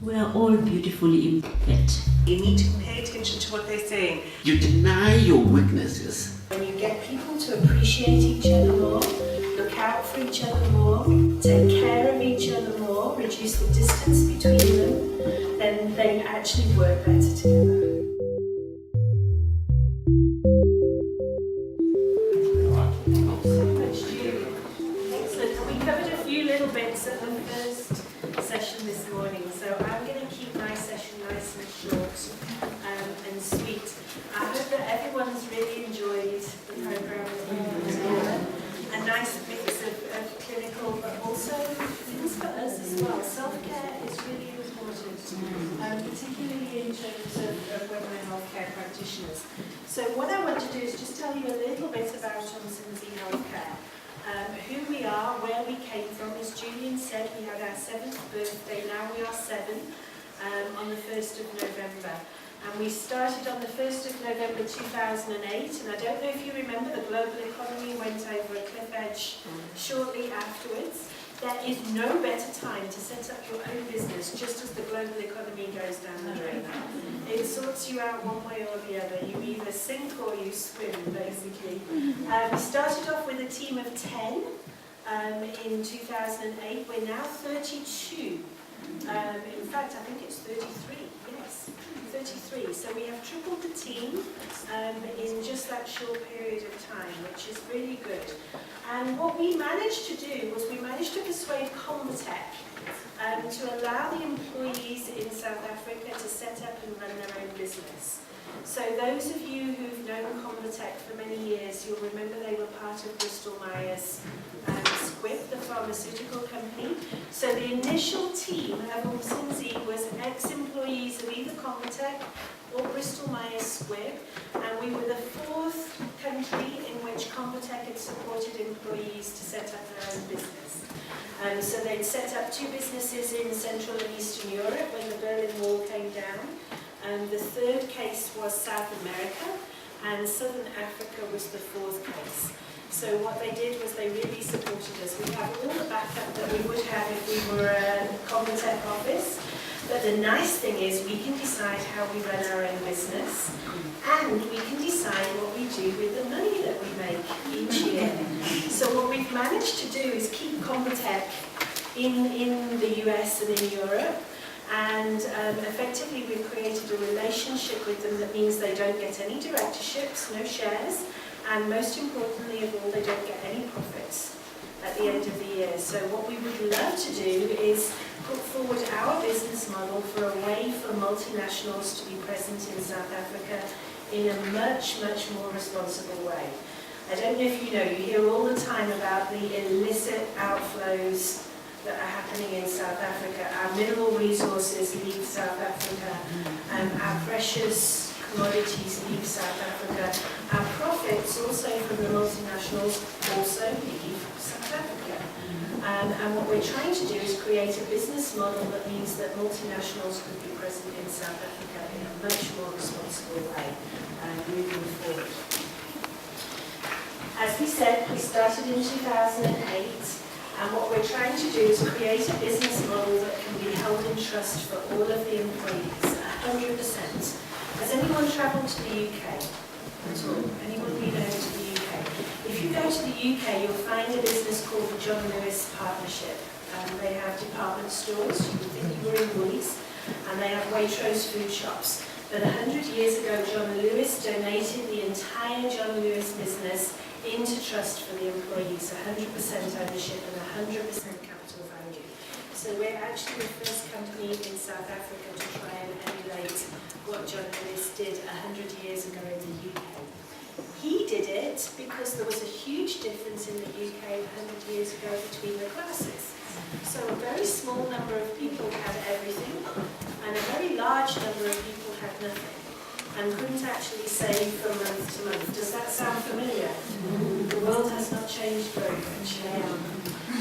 We are all beautifully imperfect. You need to pay attention to what they're saying. You deny your weaknesses. When you get people to appreciate each other more, look out for each other more, take care of each other more, reduce the distance between them, then they actually work better together. Excellent. We covered a few little bits at the first session this morning, so I'm going to keep my session nice and short and sweet. I hope that everyone's really enjoyed the programme that we put together. A nice mix of clinical, but also things for us as well. Self-care is really important, particularly in terms of when we're healthcare practitioners. So what I want to do is just tell you a little bit about Johnson's Healthcare. Who we are, where we came from. As Julian said, we had our 7th birthday, now we are 7, on the 1st of November. And we started on the 1st of November 2008, and I don't know if you remember, the global economy went over a cliff edge shortly afterwards. There is no better time to set up your own business just as the global economy goes down the drain. It sorts you out one way or the other. You either sink or you swim, basically. We started off with a team of 10 in 2008. We're now 32. In fact, I think it's 33. Yes, 33. So we have tripled the team in just that short period of time, which is really good. And what we managed to do was we managed to persuade Convatec to allow the employees in South Africa to set up and run their own business. So those of you who've known Convatec for many years, you'll remember they were part of Bristol Myers Squibb, the pharmaceutical company. So the initial team of Umzinzi was ex-employees of either Convatec or Bristol Myers Squibb, and we were the 4th country in which Convatec had supported employees to set up their own business. So they'd set up 2 businesses in Central and Eastern Europe when the Berlin Wall came down. The 3rd case was South America, and Southern Africa was the 4th case. So what they did was they really supported us. We have all the backup that we would have if we were a Convatec office. But the nice thing is we can decide how we run our own business, and we can decide what we do with the money that we make each year. So what we've managed to do is keep Convatec in the US and in Europe, and effectively we've created a relationship with them that means they don't get any directorships, no shares, and most importantly of all, they don't get any profits at the end of the year. So what we would love to do is put forward our business model for a way for multinationals to be present in South Africa in a much, much more responsible way. I don't know if you know, you hear all the time about the illicit outflows that are happening in South Africa. Our mineral resources leave South Africa, our precious commodities leave South Africa. Our profits also from the multinationals also leave South Africa. And what we're trying to do is create a business model that means that multinationals could be present in South Africa in a much more responsible way moving forward. As we said, we started in 2008, and what we're trying to do is create a business model that can be held in trust for all of the employees, 100%. Has anyone travelled to the UK at all? Anyone been over to the UK? If you go to the UK, you'll find a business called the John Lewis Partnership. They have department stores, you would think you were in Woolies, and they have Waitrose food shops. But 100 years ago, John Lewis donated the entire John Lewis business into trust for the employees, 100% ownership and 100% capital value. So we're actually the first company in South Africa to try and emulate what John Lewis did 100 years ago in the UK. He did it because there was a huge difference in the UK 100 years ago between the classes. So a very small number of people had everything, and a very large number of people had nothing, and couldn't actually save from month to month. Does that sound familiar? The world has not changed very much.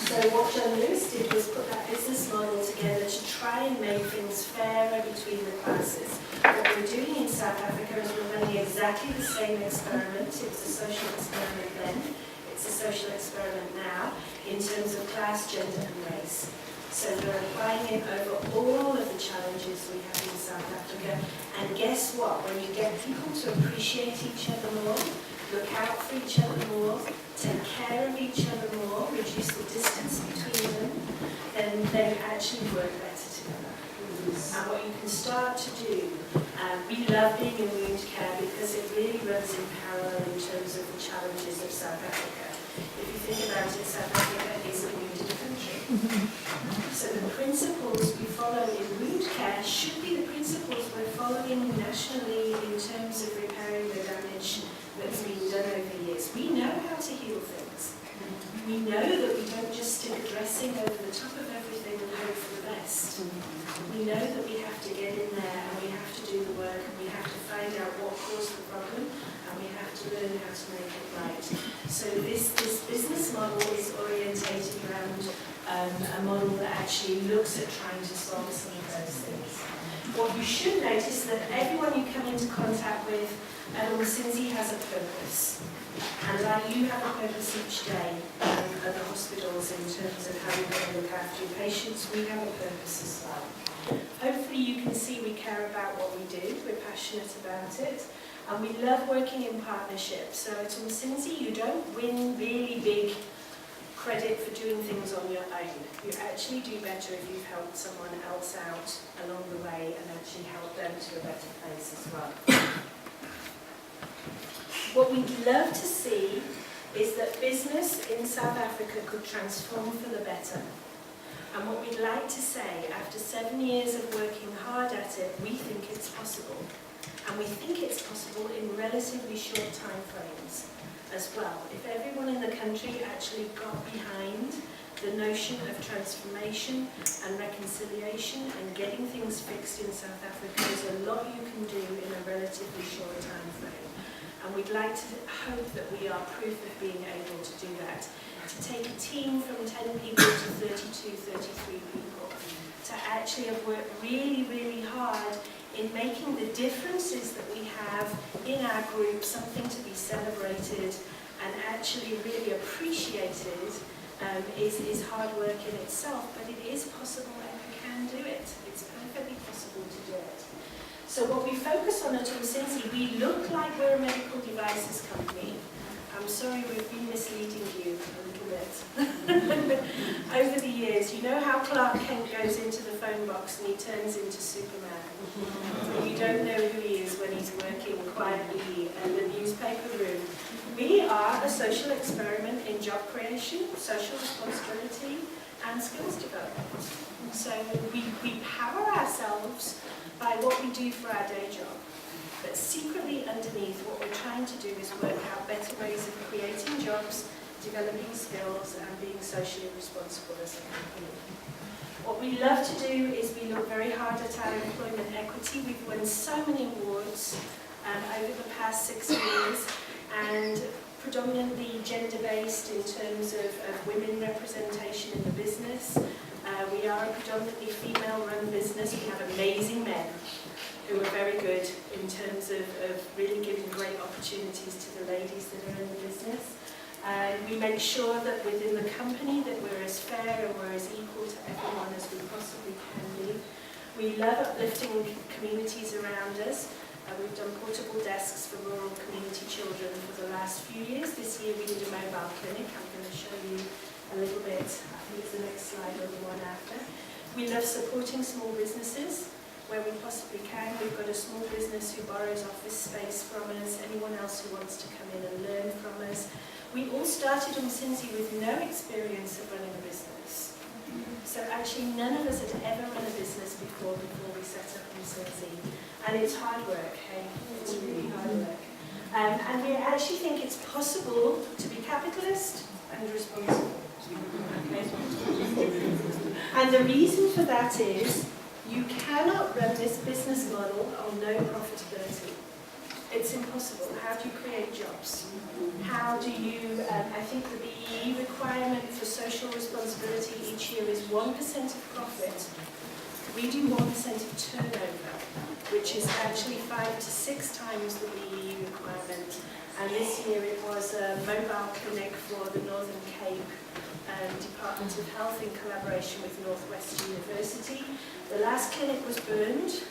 So what John Lewis did was put that business model together to try and make things fairer between the classes. What we're doing in South Africa is we're running exactly the same experiment. It was a social experiment then. It's a social experiment now in terms of class, gender and race. So we're applying it over all of the challenges we have in South Africa. And guess what? When you get people to appreciate each other more, look out for each other more, take care of each other more, reduce the distance between them, then they actually work better together. And what you can start to do, we love being in wound care because it really runs in parallel in terms of the challenges of South Africa. If you think about it, South Africa is a wounded country. So the principles we follow in wound care should be the principles we're following nationally in terms of repairing the damage that's been done over years. We know how to heal things. We know that we don't just stick a dressing over the top of everything and hope for the best. We know that we have to get in there and we have to do the work and we have to find out what caused the problem and we have to learn how to make it right. So this business model is orientated around a model that actually looks at trying to solve some of those things. What you should notice that everyone you come into contact with Umsinzi has a purpose. And like you have a purpose each day at the hospitals in terms of how we're going to look after your patients, we have a purpose as well. Hopefully you can see we care about what we do, we're passionate about it, and we love working in partnership. So at Umsinzi you don't win really big credit for doing things on your own. You actually do better if you've helped someone else out along the way and actually help them to a better place as well. What we'd love to see is that business in South Africa could transform for the better. And what we'd like to say, after 7 years of working hard at it, we think it's possible. And we think it's possible in relatively short time frames as well. If everyone in the country actually got behind the notion of transformation and reconciliation and getting things fixed in South Africa, there's a lot you can do in a relatively short time frame. And we'd like to hope that we are proof of being able to do that. To take a team from 10 people to 32, 33 people. To actually have worked really, really hard in making the differences that we have in our group something to be celebrated and actually really appreciated is hard work in itself. But it is possible and we can do it. It's perfectly possible to do it. So what we focus on at Umsinzi, we look like we're a medical devices company. I'm sorry we've been misleading you a little bit. Over the years, you know how Clark Kent goes into the phone box and he turns into Superman? You don't know who he is when he's working quietly in the newspaper room. We are a social experiment in job creation, social responsibility, and skills development. So we power ourselves by what we do for our day job. But secretly underneath, what we're trying to do is work out better ways of creating jobs, developing skills, and being socially responsible as a company. What we love to do is we look very hard at our employment equity. We've won so many awards over the past 6 years, and predominantly gender-based in terms of women representation in the business. We are a predominantly female-run business. We have amazing men who are very good in terms of really giving great opportunities to the ladies that are in the business. We make sure that within the company that we're as fair and we're as equal to everyone as we possibly can be. We love uplifting communities around us. We've done portable desks for rural community children for the last few years. This year we did a mobile clinic. I'm going to show you a little bit. I think it's the next slide or the one after. We love supporting small businesses where we possibly can. We've got a small business who borrows office space from us, anyone else who wants to come in and learn from us. We all started Umsinzi with no experience of running a business. So actually none of us had ever run a business before we set up Umsinzi. And it's hard work, hey? It's really hard work. And we actually think it's possible to be capitalist and responsible. Okay? And the reason for that is you cannot run this business model on no profitability. It's impossible. How do you create jobs? How do you, I think the BEE requirement for social responsibility each year is 1% of profit. We do 1% of turnover, which is actually 5 to 6 times the BEE requirement. And this year it was a mobile clinic for the Northern Cape Department of Health in collaboration with Northwest University. The last clinic was burned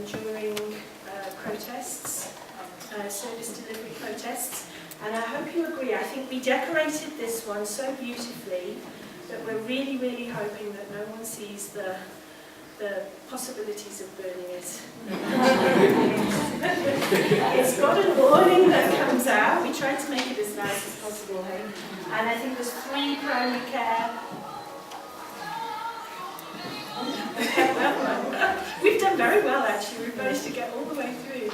during protests, service delivery protests, and I hope you agree. I think we decorated this one so beautifully that we're really, really hoping that no one sees the possibilities of burning it. It's got an awning that comes out. We tried to make it as nice as possible, hey? And I think there's 3 primary care. We've done very well, actually. We've managed to get all the way through.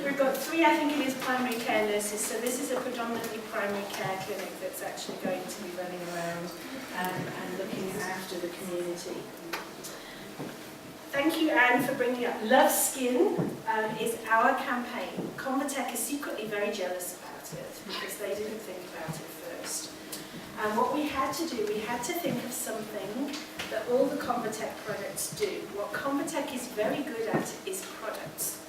We've got 3, I think it is, primary care nurses. So this is a predominantly primary care clinic that's actually going to be running around and looking after the community. Thank you, Anne, for bringing up Love Skin is our campaign. Convatec is secretly very jealous about it because they didn't think about it first. And what we had to do, we had to think of something that all the Convatec products do. What Convatec is very good at is products.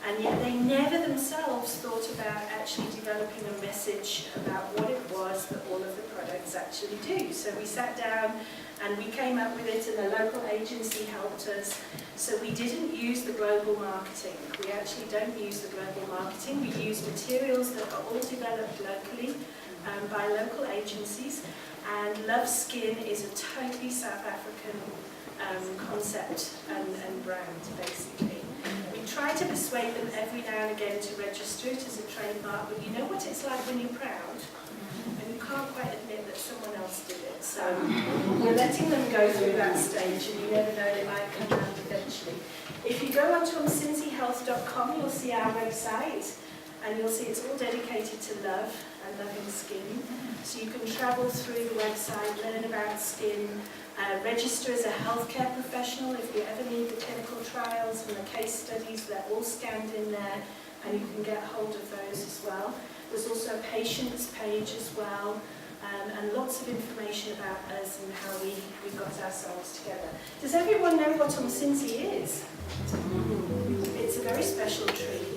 And yet they never themselves thought about actually developing a message about what it was that all of the products actually do. So we sat down and we came up with it, and the local agency helped us. So we didn't use the global marketing. We actually don't use the global marketing. We use materials that are all developed locally by local agencies. And Love Skin is a totally South African concept and brand, basically. We try to persuade them every now and again to register it as a trademark, but you know what it's like when you're proud? And you can't quite admit that someone else did it. So we're letting them go through that stage, and you never know, they might come around eventually. If you go onto mcincyhealth.com, you'll see our website, and you'll see it's all dedicated to love and loving skin. So you can travel through the website, learn about skin, register as a healthcare professional if you ever need the clinical trials and the case studies. They're all scanned in there, and you can get hold of those as well. There's also a patients page as well, and lots of information about us and how we got ourselves together. Does everyone know what Omsinsi is? It's a very special tree.